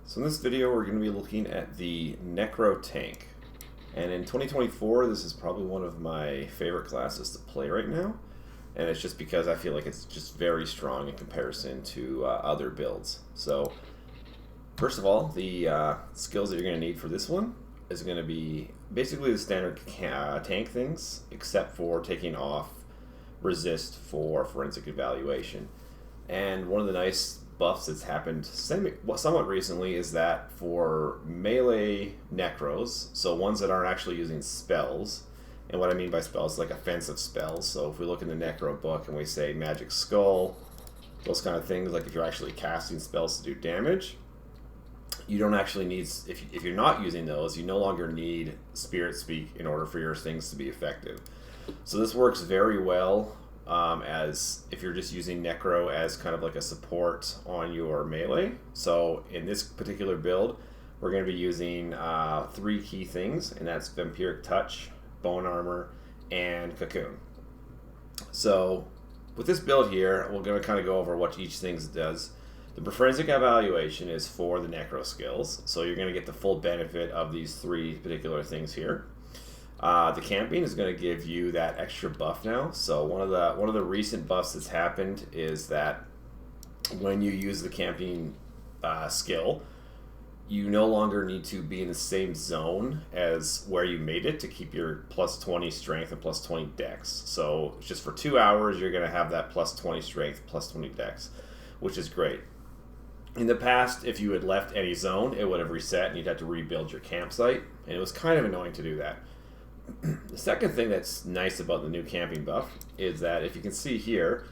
So in this video we're going to be looking at the Necro tank, and in 2024 this is probably one of my favorite classes to play right now, and it's just because I feel like it's just very strong in comparison to other builds. So first of all, the skills that you're going to need for this one is going to be basically the standard tank things, except for taking off resist for forensic evaluation. And one of the nice buffs that's happened somewhat recently is that for melee necros, so ones that aren't actually using spells, and what I mean by spells, like offensive spells. So if we look in the Necro book and we say Magic Skull, those kind of things, like if you're actually casting spells to do damage, you don't actually need, if you're not using those, you no longer need Spirit Speak in order for your things to be effective. So this works very well as if you're just using Necro as kind of like a support on your melee. So in this particular build, we're going to be using 3 key things, and that's Vampiric Touch, Bone Armor, and Cocoon. So with this build here, we're going to kind of go over what each thing does. The forensic evaluation is for the Necro skills, so you're going to get the full benefit of these 3 particular things here. The camping is going to give you that extra buff now. So one of the recent buffs that's happened is that when you use the camping skill, you no longer need to be in the same zone as where you made it to keep your plus 20 strength and plus 20 dex. So just for 2 hours, you're going to have that plus 20 strength, plus 20 dex, which is great. In the past, if you had left any zone, it would have reset and you'd have to rebuild your campsite, and it was kind of annoying to do that. The second thing that's nice about the new camping buff is that if you can see here,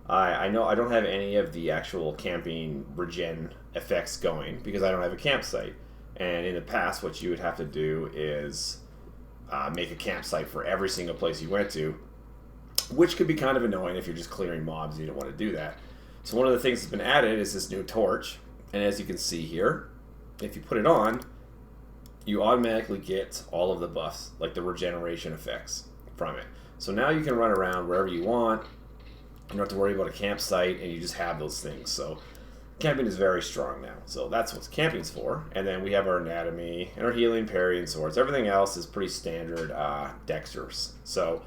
I know I don't have any of the actual camping regen effects going because I don't have a campsite. And in the past, what you would have to do is make a campsite for every single place you went to, which could be kind of annoying if you're just clearing mobs and you don't want to do that. So one of the things that's been added is this new torch, and as you can see here, if you put it on, you automatically get all of the buffs, like the regeneration effects from it. So now you can run around wherever you want. You don't have to worry about a campsite, and you just have those things. So camping is very strong now. So that's what camping's for. And then we have our anatomy and our healing, parry, and swords. Everything else is pretty standard dexters. So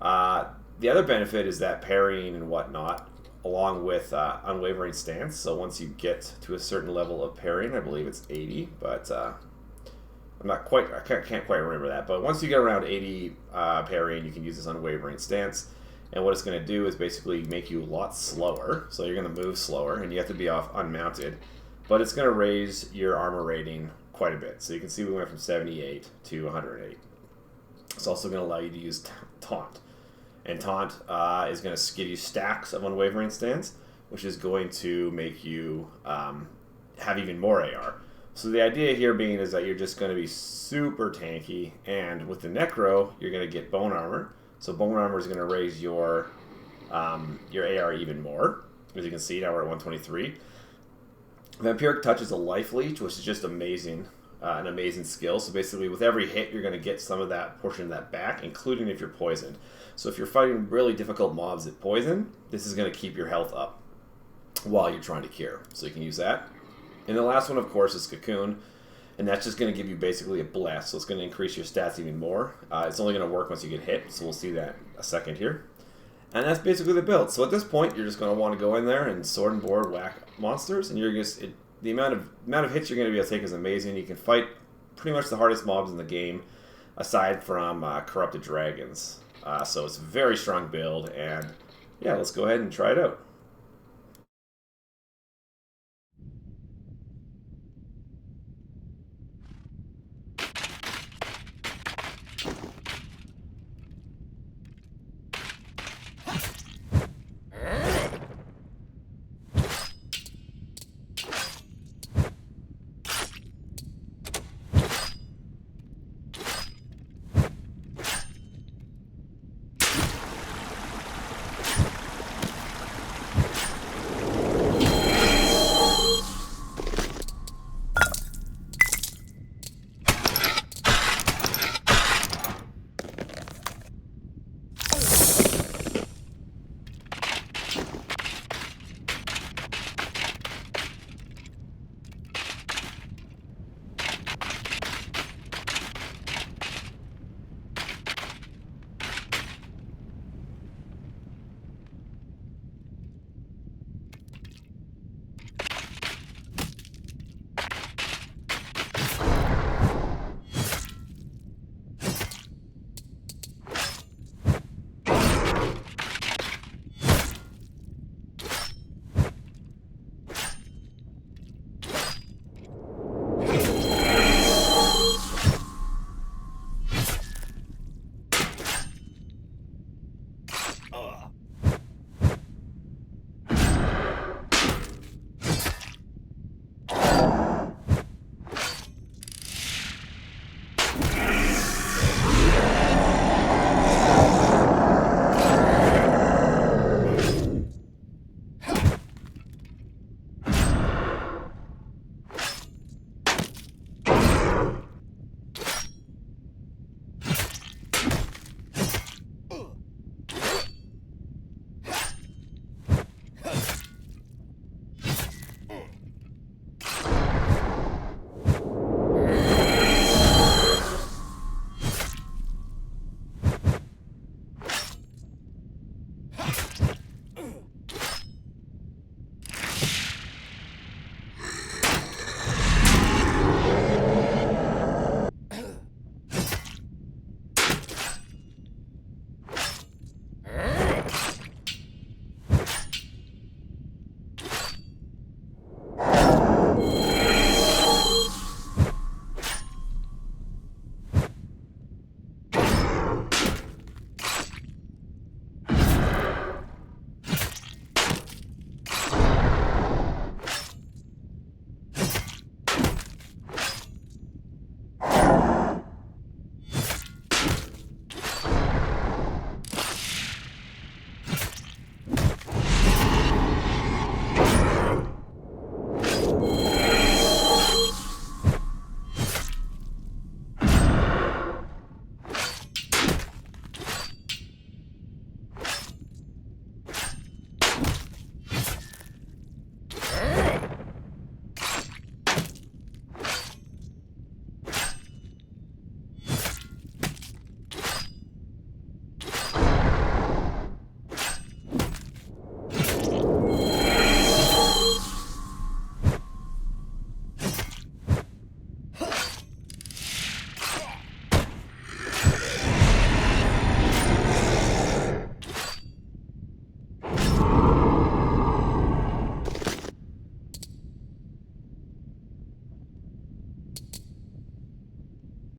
the other benefit is that parrying and whatnot, along with unwavering stance. So once you get to a certain level of parrying, I believe it's 80, but I can't quite remember that, but once you get around 80 parrying, you can use this unwavering stance, and what it's going to do is basically make you a lot slower, so you're going to move slower, and you have to be off unmounted, but it's going to raise your armor rating quite a bit. So you can see we went from 78 to 108. It's also going to allow you to use Taunt, and Taunt is going to give you stacks of unwavering stance, which is going to make you have even more AR. So the idea here being is that you're just going to be super tanky, and with the Necro, you're going to get Bone Armor. So Bone Armor is going to raise your AR even more. As you can see, now we're at 123. Vampiric Touch is a life leech, which is just amazing, an amazing skill. So basically, with every hit, you're going to get some of that portion of that back, including if you're poisoned. So if you're fighting really difficult mobs that poison, this is going to keep your health up while you're trying to cure. So you can use that. And the last one, of course, is Cocoon, and that's just going to give you basically a bless, so it's going to increase your stats even more. It's only going to work once you get hit, so we'll see that in a second here. And that's basically the build. So at this point, you're just going to want to go in there and sword and board whack monsters, and you're just the amount of hits you're going to be able to take is amazing. You can fight pretty much the hardest mobs in the game, aside from corrupted dragons. So it's a very strong build, and yeah, let's go ahead and try it out.